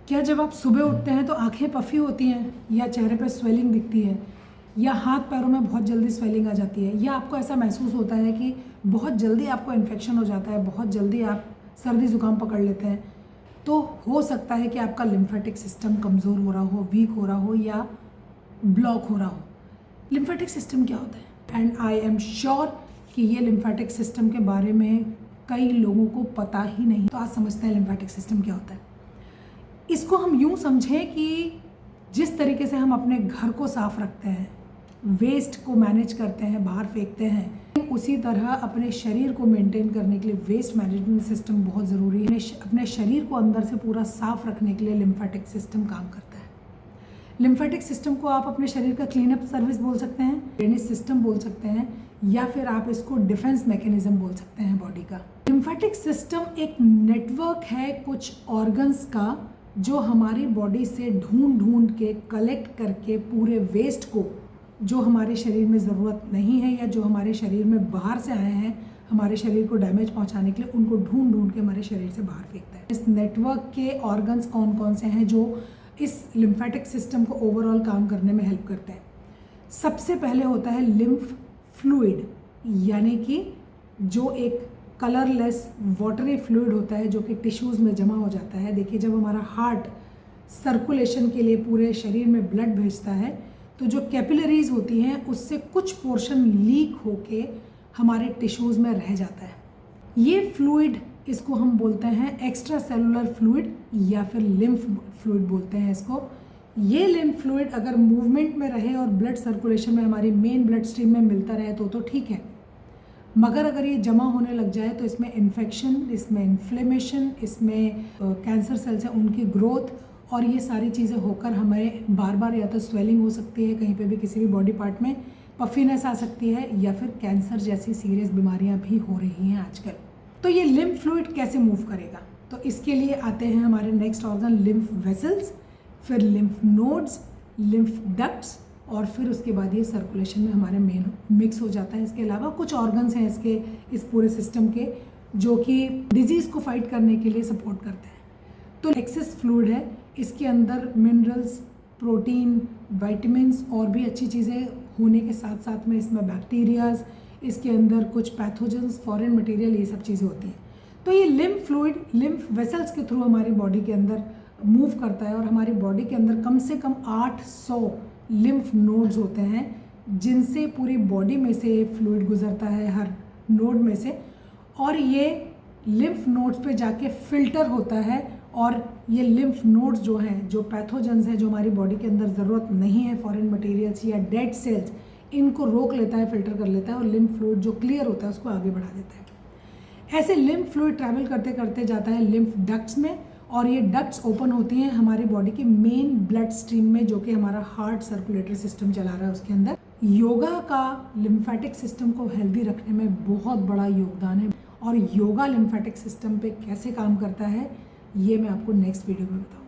क्या जब आप सुबह उठते हैं तो आंखें पफी होती हैं, या चेहरे पे स्वेलिंग दिखती है, या हाथ पैरों में बहुत जल्दी स्वेलिंग आ जाती है, या आपको ऐसा महसूस होता है कि बहुत जल्दी आपको इन्फेक्शन हो जाता है, बहुत जल्दी आप सर्दी ज़ुकाम पकड़ लेते हैं, तो हो सकता है कि आपका लिम्फेटिक सिस्टम कमज़ोर हो रहा हो, वीक हो रहा हो, या ब्लॉक हो रहा हो। लिम्फेटिक सिस्टम क्या होता है? एंड आई एम श्योर कि ये लिम्फेटिक सिस्टम के बारे में कई लोगों को पता ही नहीं। तो आज समझते हैं लिम्फेटिक सिस्टम क्या होता है। इसको हम यूँ समझें कि जिस तरीके से हम अपने घर को साफ रखते हैं, वेस्ट को मैनेज करते हैं, बाहर फेंकते हैं, उसी तरह अपने शरीर को मेंटेन करने के लिए वेस्ट मैनेजमेंट सिस्टम बहुत ज़रूरी है। अपने शरीर को अंदर से पूरा साफ रखने के लिए लिम्फेटिक सिस्टम काम करता है। लिम्फेटिक सिस्टम को आप अपने शरीर का क्लीन अप सर्विस बोल सकते हैं, ड्रेनेज सिस्टम बोल सकते हैं, या फिर आप इसको डिफेंस मैकेनिज्म बोल सकते हैं बॉडी का। लिम्फेटिक सिस्टम एक नेटवर्क है कुछ ऑर्गन्स का, जो हमारी बॉडी से ढूंढ के कलेक्ट करके पूरे वेस्ट को, जो हमारे शरीर में ज़रूरत नहीं है या जो हमारे शरीर में बाहर से आए हैं हमारे शरीर को डैमेज पहुंचाने के लिए, उनको ढूंढ के हमारे शरीर से बाहर फेंकता है। इस नेटवर्क के ऑर्गन्स कौन कौन से हैं जो इस लिम्फेटिक सिस्टम को ओवरऑल काम करने में हेल्प करते हैं? सबसे पहले होता है लिम्फ फ्लूइड, यानी कि जो एक कलरलेस वाटरी फ्लूइड होता है जो कि टिश्यूज़ में जमा हो जाता है। देखिए, जब हमारा हार्ट सर्कुलेशन के लिए पूरे शरीर में ब्लड भेजता है तो जो कैपिलरीज होती हैं उससे कुछ पोर्शन लीक होके हमारे टिश्यूज़ में रह जाता है। ये फ्लूइड, इसको हम बोलते हैं एक्स्ट्रा सेलुलर फ्लूइड या फिर लिम्फ फ्लूइड बोलते हैं इसको। ये लिम्फ फ्लूइड अगर मूवमेंट में रहे और ब्लड सर्कुलेशन में हमारी मेन ब्लड स्ट्रीम में मिलता रहे तो ठीक है, मगर अगर ये जमा होने लग जाए तो इसमें इन्फेक्शन, इसमें इन्फ्लेमेशन, इसमें कैंसर सेल्स हैं उनकी ग्रोथ, और ये सारी चीज़ें होकर हमें बार बार या तो स्वेलिंग हो सकती है, कहीं पे भी किसी भी बॉडी पार्ट में पफीनेस आ सकती है, या फिर कैंसर जैसी सीरियस बीमारियां भी हो रही हैं आजकल। तो ये लिम्फ फ्लूइड कैसे मूव करेगा? तो इसके लिए आते हैं हमारे नेक्स्ट ऑर्गन लिम्फ वेसल्स, फिर लिम्फ नोड्स, लिम्फ डक्ट्स, और फिर उसके बाद ये सर्कुलेशन में हमारे मेन मिक्स हो जाता है। इसके अलावा कुछ ऑर्गन्स हैं इसके, इस पूरे सिस्टम के, जो कि डिजीज़ को फाइट करने के लिए सपोर्ट करते हैं। तो एक्सेस फ्लूइड है, इसके अंदर मिनरल्स, प्रोटीन, विटामिन्स और भी अच्छी चीज़ें होने के साथ साथ में इसमें बैक्टीरियाज, इसके अंदर कुछ पैथोजेंस, फॉरेन मटेरियल, ये सब चीज़ें होती हैं। तो ये लिम्फ फ्लूइड लिम्फ वेसल्स के थ्रू हमारी बॉडी के अंदर मूव करता है, और हमारी बॉडी के अंदर कम से कम 800 लिम्फ नोड्स होते हैं, जिनसे पूरी बॉडी में से फ्लूइड गुजरता है हर नोड में से, और ये लिम्फ नोड्स पे जाके फिल्टर होता है, और ये लिम्फ नोड्स जो हैं, जो पैथोजेंस हैं जो हमारी बॉडी के अंदर ज़रूरत नहीं है, फॉरेन मटेरियल्स या डेड सेल्स, इनको रोक लेता है, फिल्टर कर लेता है, और लिम्फ फ्लूइड जो क्लियर होता है उसको आगे बढ़ा देता है। ऐसे लिम्फ फ्लूइड ट्रैवल करते करते जाता है लिम्फ डक्ट्स में, और ये डक्ट्स ओपन होती हैं हमारी बॉडी की मेन ब्लड स्ट्रीम में, जो कि हमारा हार्ट सर्कुलेटरी सिस्टम चला रहा है उसके अंदर। योगा का लिम्फेटिक सिस्टम को हेल्दी रखने में बहुत बड़ा योगदान है, और योगा लिम्फेटिक सिस्टम पे कैसे काम करता है ये मैं आपको नेक्स्ट वीडियो में बताऊँगी।